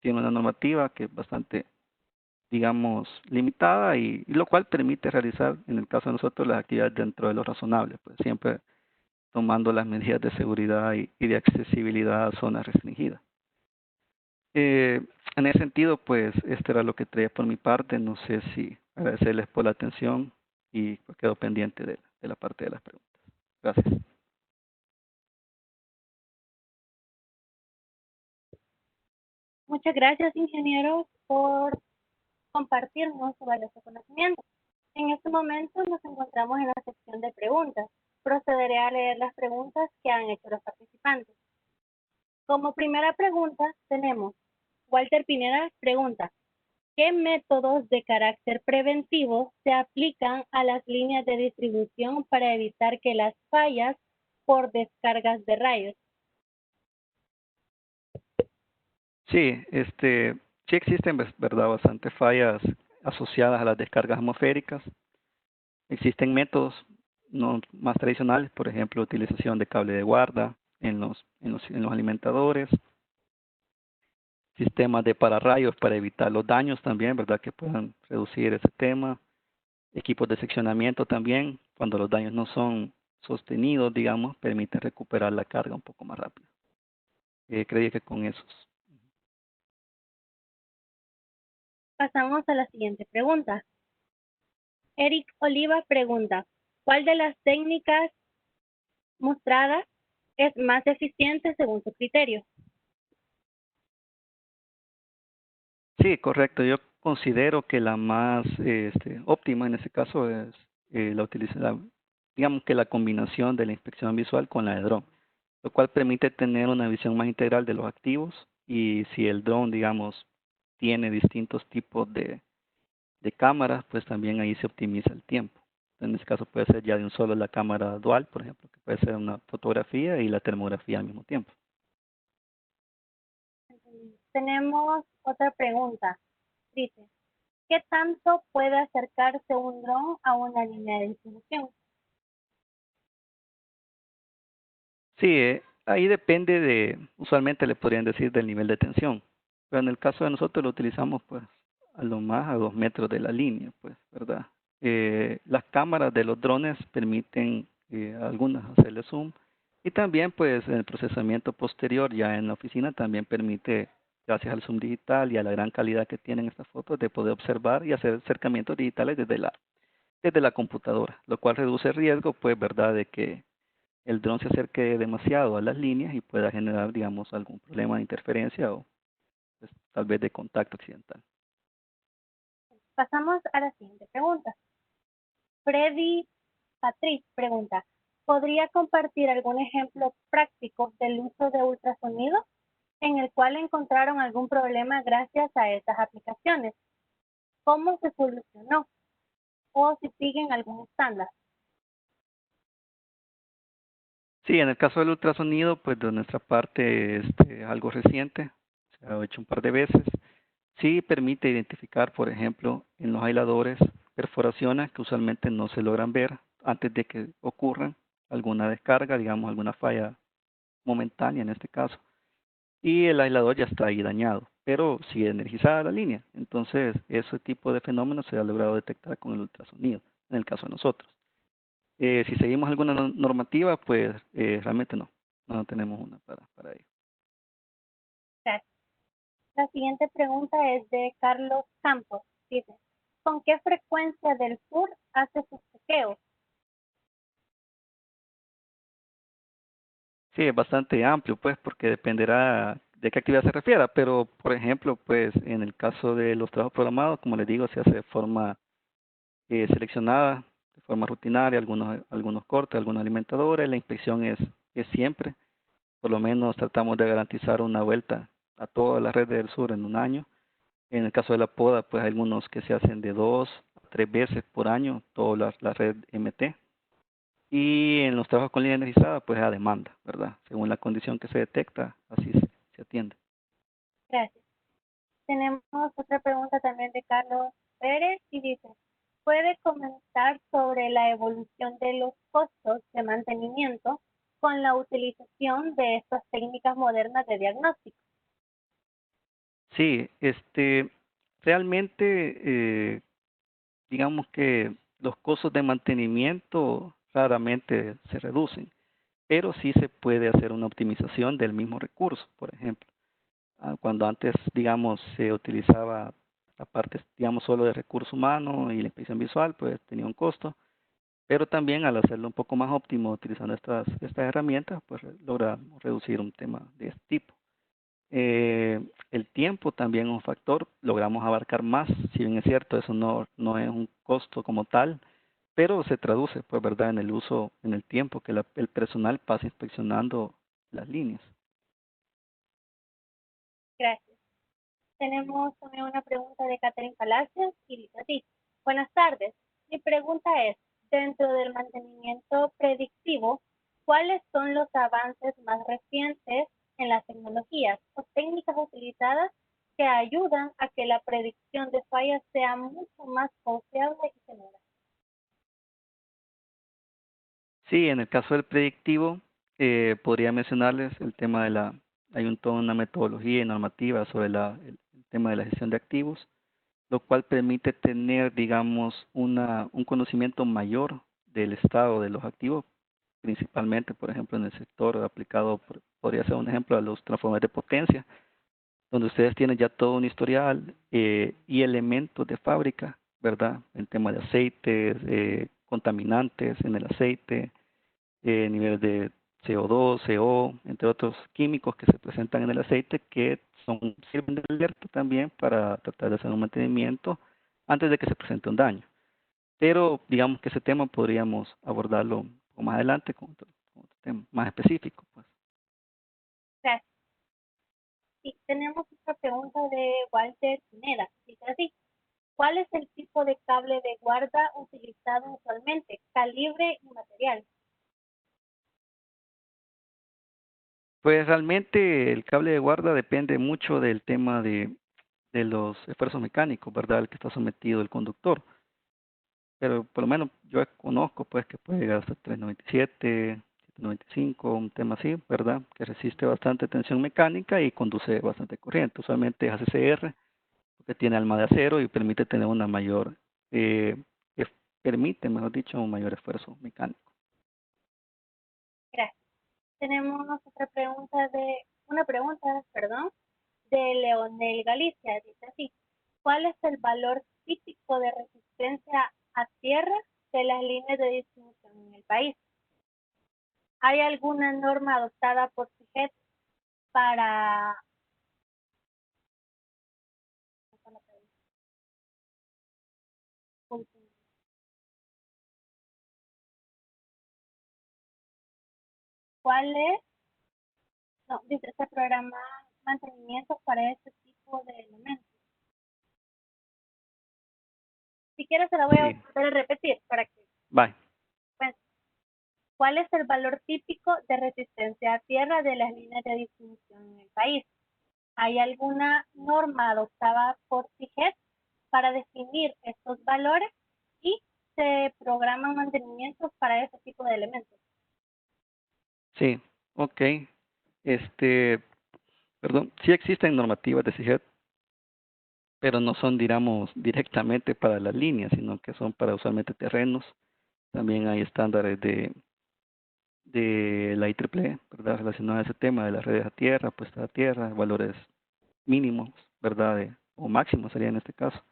tiene una normativa que es bastante, digamos, limitada y lo cual permite realizar, en el caso de nosotros, las actividades dentro de lo razonable, pues siempre tomando las medidas de seguridad y de accesibilidad a zonas restringidas. En ese sentido, pues, este era lo que traía por mi parte. No sé si agradecerles por la atención y pues, quedo pendiente de la parte de las preguntas. Gracias. Muchas gracias, ingeniero, por compartirnos su valioso conocimiento. En este momento nos encontramos en la sección de preguntas. Procederé a leer las preguntas que han hecho los participantes. Como primera pregunta tenemos, Walter Pineda pregunta, ¿qué métodos de carácter preventivo se aplican a las líneas de distribución para evitar que las fallas por descargas de rayos? Sí, sí existen, verdad, bastantes fallas asociadas a las descargas atmosféricas. Existen métodos no más tradicionales, por ejemplo, utilización de cable de guarda en los alimentadores, sistemas de pararrayos para evitar los daños también, ¿verdad? Que puedan reducir ese tema. Equipos de seccionamiento también, cuando los daños no son sostenidos, digamos, permiten recuperar la carga un poco más rápido. Creí que con esos. Pasamos a la siguiente pregunta. Eric Oliva pregunta, ¿cuál de las técnicas mostradas es más eficiente según su criterio? Sí, correcto. Yo considero que la más óptima en este caso es la utilización, digamos que la combinación de la inspección visual con la de dron, lo cual permite tener una visión más integral de los activos y si el dron, digamos, tiene distintos tipos de cámaras, pues también ahí se optimiza el tiempo. En este caso puede ser ya de un solo la cámara dual, por ejemplo, que puede ser una fotografía y la termografía al mismo tiempo. Tenemos otra pregunta. Dice, ¿qué tanto puede acercarse un dron a una línea de distribución? Sí, ahí depende usualmente le podrían decir del nivel de tensión, pero en el caso de nosotros lo utilizamos pues a lo más a 2 metros de la línea, pues, ¿verdad? Las cámaras de los drones permiten algunas hacerle zoom y también pues el procesamiento posterior ya en la oficina también permite, gracias al zoom digital y a la gran calidad que tienen estas fotos, de poder observar y hacer acercamientos digitales desde la computadora, lo cual reduce el riesgo, pues, ¿verdad?, de que el dron se acerque demasiado a las líneas y pueda generar, digamos, algún problema de interferencia o pues, tal vez de contacto accidental. Pasamos a la siguiente pregunta. Freddy Patrick pregunta, ¿podría compartir algún ejemplo práctico del uso de ultrasonido en el cual encontraron algún problema gracias a estas aplicaciones? ¿Cómo se solucionó? ¿O si siguen algún estándar? Sí, en el caso del ultrasonido, pues de nuestra parte algo reciente, se ha hecho un par de veces. Sí permite identificar, por ejemplo, en los aisladores perforaciones que usualmente no se logran ver antes de que ocurran alguna descarga, digamos, alguna falla momentánea en este caso. Y el aislador ya está ahí dañado, pero sigue energizada la línea. Entonces, ese tipo de fenómenos se ha logrado detectar con el ultrasonido, en el caso de nosotros. Si seguimos alguna normativa, pues realmente no tenemos una para ello. Gracias. La siguiente pregunta es de Carlos Campos. Dice, ¿con qué frecuencia del sur hace sus chequeos? Sí, es bastante amplio, pues, porque dependerá de qué actividad se refiera, pero, por ejemplo, pues, en el caso de los trabajos programados, como les digo, se hace de forma seleccionada, de forma rutinaria, algunos cortes, algunos alimentadores, la inspección es siempre. Por lo menos tratamos de garantizar una vuelta a toda la red del sur en un año. En el caso de la poda, pues hay algunos que se hacen de 2 a 3 veces por año, toda la red MT. Y en los trabajos con línea energizada, pues a demanda, ¿verdad? Según la condición que se detecta, así se atiende. Gracias. Tenemos otra pregunta también de Carlos Pérez y dice, ¿puede comentar sobre la evolución de los costos de mantenimiento con la utilización de estas técnicas modernas de diagnóstico? Sí, realmente, digamos que los costos de mantenimiento raramente se reducen, pero sí se puede hacer una optimización del mismo recurso, por ejemplo. Cuando antes, digamos, se utilizaba la parte, digamos, solo de recurso humano y la inspección visual, pues tenía un costo, pero también al hacerlo un poco más óptimo utilizando estas herramientas, pues logramos reducir un tema de este tipo. El tiempo también es un factor, logramos abarcar más, si bien es cierto, eso no es un costo como tal, pero se traduce, pues, ¿verdad?, en el uso, en el tiempo que el personal pasa inspeccionando las líneas. Gracias. Tenemos también una pregunta de Catherine Palacios y dice así: buenas tardes. Mi pregunta es, dentro del mantenimiento predictivo, ¿cuáles son los avances más recientes en las tecnologías o técnicas utilizadas que ayudan a que la predicción de fallas sea mucho más confiable y segura? Sí, en el caso del predictivo, podría mencionarles el tema de toda una metodología y normativa sobre el tema de la gestión de activos, lo cual permite tener, digamos, un conocimiento mayor del estado de los activos, principalmente, por ejemplo, en el sector aplicado, podría ser un ejemplo a los transformadores de potencia, donde ustedes tienen ya todo un historial y elementos de fábrica, ¿verdad? El tema de aceites, contaminantes en el aceite, niveles de CO2, CO, entre otros químicos que se presentan en el aceite que sirven de alerta también para tratar de hacer un mantenimiento antes de que se presente un daño. Pero digamos que ese tema podríamos abordarlo un poco más adelante con otro tema más específico, pues. Gracias. Y tenemos otra pregunta de Walter Pineda. Dice así: ¿cuál es el tipo de cable de guarda utilizado usualmente? Calibre y material. Pues realmente el cable de guarda depende mucho del tema de los esfuerzos mecánicos, ¿verdad? Al que está sometido el conductor. Pero por lo menos yo conozco pues que puede llegar hasta 397, 795, un tema así, ¿verdad? Que resiste bastante tensión mecánica y conduce bastante corriente. Usualmente es ACCR, porque tiene alma de acero y permite tener una mayor, permite, mejor dicho, un mayor esfuerzo mecánico. Gracias. Tenemos una pregunta, perdón, de Leonel Galicia. Dice así: ¿cuál es el valor típico de resistencia a tierra de las líneas de distribución en el país? ¿Hay alguna norma adoptada por CIGET para... ¿Cuál es? No, dice, este programa mantenimiento para este tipo de elementos. Si quieres se la voy a Sí, volver a repetir para que... bye. Bueno, ¿cuál es el valor típico de resistencia a tierra de las líneas de distribución en el país? ¿Hay alguna norma adoptada por CIGET para definir estos valores y se programan mantenimientos para ese tipo de elementos? Sí, ok. Este, perdón, sí existen normativas de CIGET, pero no son, digamos, directamente para las líneas, sino que son para usualmente terrenos. También hay estándares de la IEEE, ¿verdad? Relacionado a ese tema de las redes a tierra, puesta a tierra, valores mínimos, ¿verdad? O máximos sería en este caso,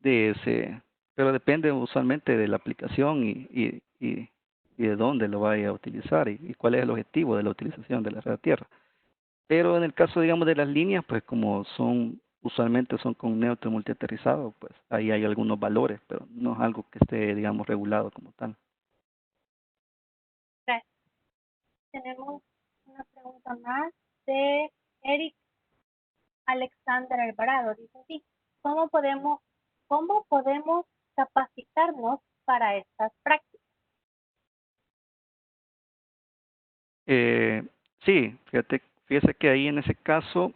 de ese, pero depende usualmente de la aplicación y de dónde lo vaya a utilizar y cuál es el objetivo de la utilización de la red a tierra. Pero en el caso, digamos, de las líneas, pues como usualmente son con neutro multiaterrizado, pues ahí hay algunos valores, pero no es algo que esté, digamos, regulado como tal. Gracias. Tenemos una pregunta más de Eric Alexander Alvarado. Dice así: ¿cómo podemos, cómo podemos capacitarnos para estas prácticas? Eh, sí, fíjese que ahí en ese caso,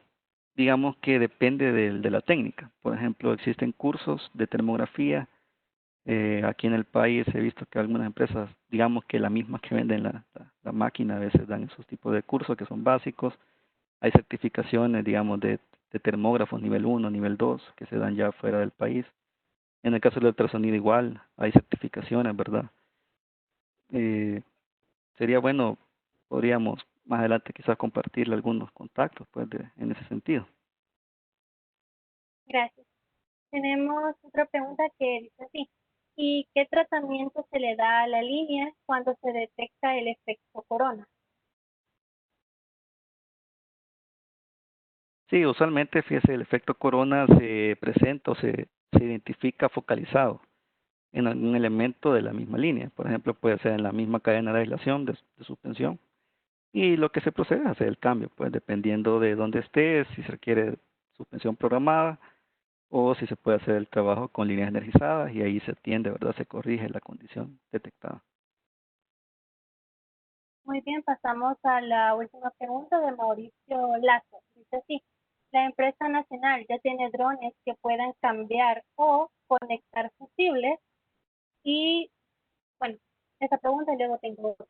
digamos que depende de la técnica. Por ejemplo, existen cursos de termografía Aquí en el país he visto que algunas empresas, digamos que la misma que venden la máquina, a veces dan esos tipos de cursos que son básicos. Hay certificaciones, digamos, de termógrafos nivel uno, nivel 2, que se dan ya fuera del país. En el caso del ultrasonido igual, hay certificaciones, ¿verdad? Eh, Sería bueno, podríamos más adelante quizás compartirle algunos contactos, pues, en ese sentido. Gracias. Tenemos otra pregunta que dice así. ¿Y qué tratamiento se le da a la línea cuando se detecta el efecto corona? Sí, usualmente, fíjese, el efecto corona se presenta o se identifica focalizado en algún elemento de la misma línea. Por ejemplo, puede ser en la misma cadena de aislación de suspensión. Y lo que se procede es hacer el cambio, pues dependiendo de dónde esté, si se requiere suspensión programada o si se puede hacer el trabajo con líneas energizadas y ahí se atiende, ¿verdad? Se corrige la condición detectada. Muy bien, pasamos a la última pregunta de Mauricio Lazo. Dice así, la empresa nacional ya tiene drones que puedan cambiar o conectar fusibles y, bueno, esa pregunta y luego tengo otra.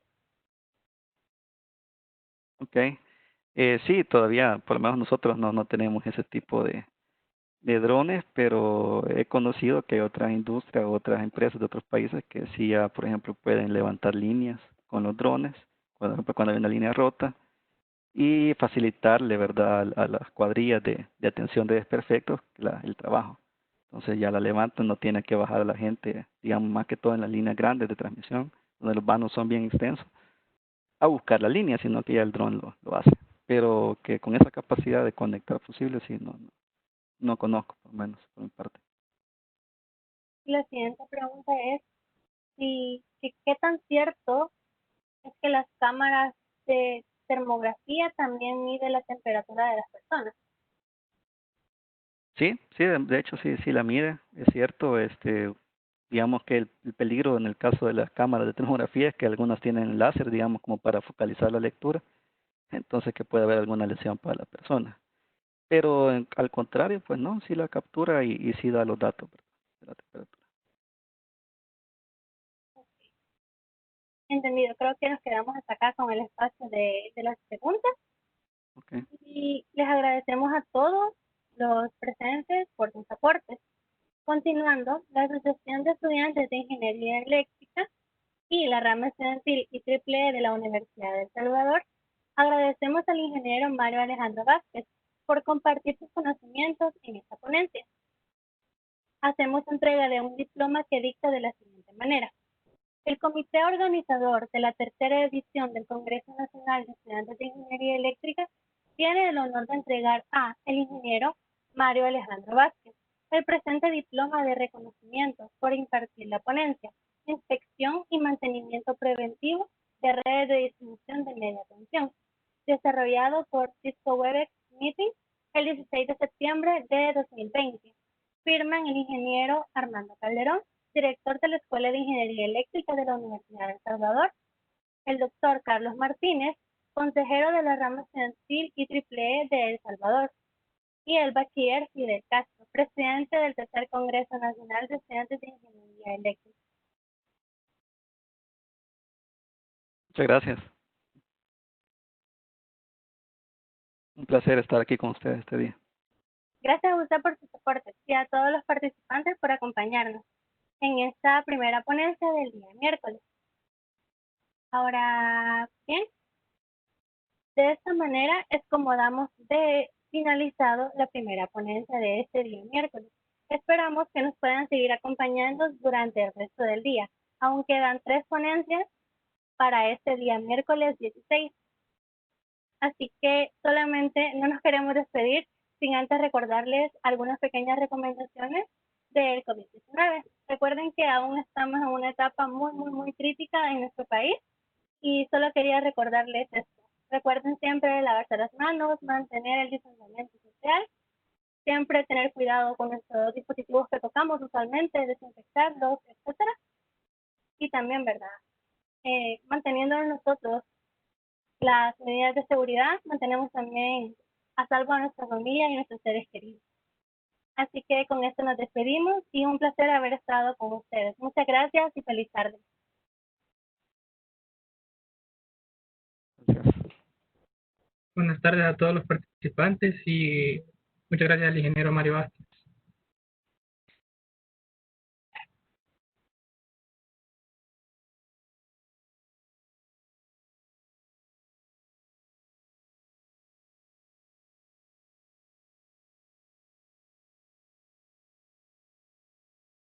Ok. Sí, todavía, por lo menos nosotros no tenemos ese tipo de drones, pero he conocido que hay otras industrias, otras empresas de otros países que sí ya, por ejemplo, pueden levantar líneas con los drones, por ejemplo, cuando hay una línea rota, y facilitarle, ¿verdad?, a las cuadrillas de atención de desperfectos el trabajo. Entonces ya la levantan, no tiene que bajar a la gente, digamos, más que todo en las líneas grandes de transmisión, donde los vanos son bien extensos, a buscar la línea, sino que ya el dron lo hace. Pero que con esa capacidad de conectar fusibles, sí, no conozco, por lo menos, por mi parte. Y la siguiente pregunta es, ¿qué tan cierto es que las cámaras de termografía también miden la temperatura de las personas? Sí, sí, de hecho sí la mide, es cierto, digamos que el peligro en el caso de las cámaras de termografía es que algunas tienen láser, digamos, como para focalizar la lectura, entonces que puede haber alguna lesión para la persona. Pero al contrario, pues no, sí la captura y sí da los datos, ¿verdad?, de la temperatura. Entendido, creo que nos quedamos hasta acá con el espacio de las preguntas Okay. y les agradecemos a todos los presentes por sus aportes. Continuando, la Asociación de Estudiantes de Ingeniería Eléctrica y la rama estudiantil IEEE de la Universidad de El Salvador, agradecemos al ingeniero Mario Alejandro Vázquez por compartir sus conocimientos en esta ponencia. Hacemos entrega de un diploma que dicta de la siguiente manera. El comité organizador de la tercera edición del Congreso Nacional de Estudiantes de Ingeniería Eléctrica tiene el honor de entregar a el ingeniero Mario Alejandro Vázquez el presente diploma de reconocimiento por impartir la ponencia, inspección y mantenimiento preventivo de redes de distribución de media tensión, desarrollado por Cisco Webex Meeting el 16 de septiembre de 2020. Firman el ingeniero Armando Calderón, director de la Escuela de Ingeniería Eléctrica de la Universidad de El Salvador, el doctor Carlos Martínez, consejero de la rama estudiantil IEEE de El Salvador, y el bachiller Fidel Castro, presidente del Tercer Congreso Nacional de Estudiantes de Ingeniería Eléctrica. Muchas gracias. Un placer estar aquí con ustedes este día. Gracias a usted por su soporte y a todos los participantes por acompañarnos en esta primera ponencia del día miércoles. Ahora bien, de esta manera es como damos de finalizado la primera ponencia de este día miércoles. Esperamos que nos puedan seguir acompañando durante el resto del día. Aún quedan 3 ponencias para este día miércoles 16. Así que solamente no nos queremos despedir sin antes recordarles algunas pequeñas recomendaciones del COVID-19. Recuerden que aún estamos en una etapa muy crítica en nuestro país y solo quería recordarles esto. Recuerden siempre lavarse las manos, mantener el distanciamiento social, siempre tener cuidado con nuestros dispositivos que tocamos usualmente, desinfectarlos, etcétera. Y también, ¿verdad? Manteniéndonos nosotros las medidas de seguridad, mantenemos también a salvo a nuestra familia y a nuestros seres queridos. Así que con esto nos despedimos y un placer haber estado con ustedes. Muchas gracias y feliz tarde. Gracias. Buenas tardes a todos los participantes y muchas gracias al ingeniero Mario Bastos.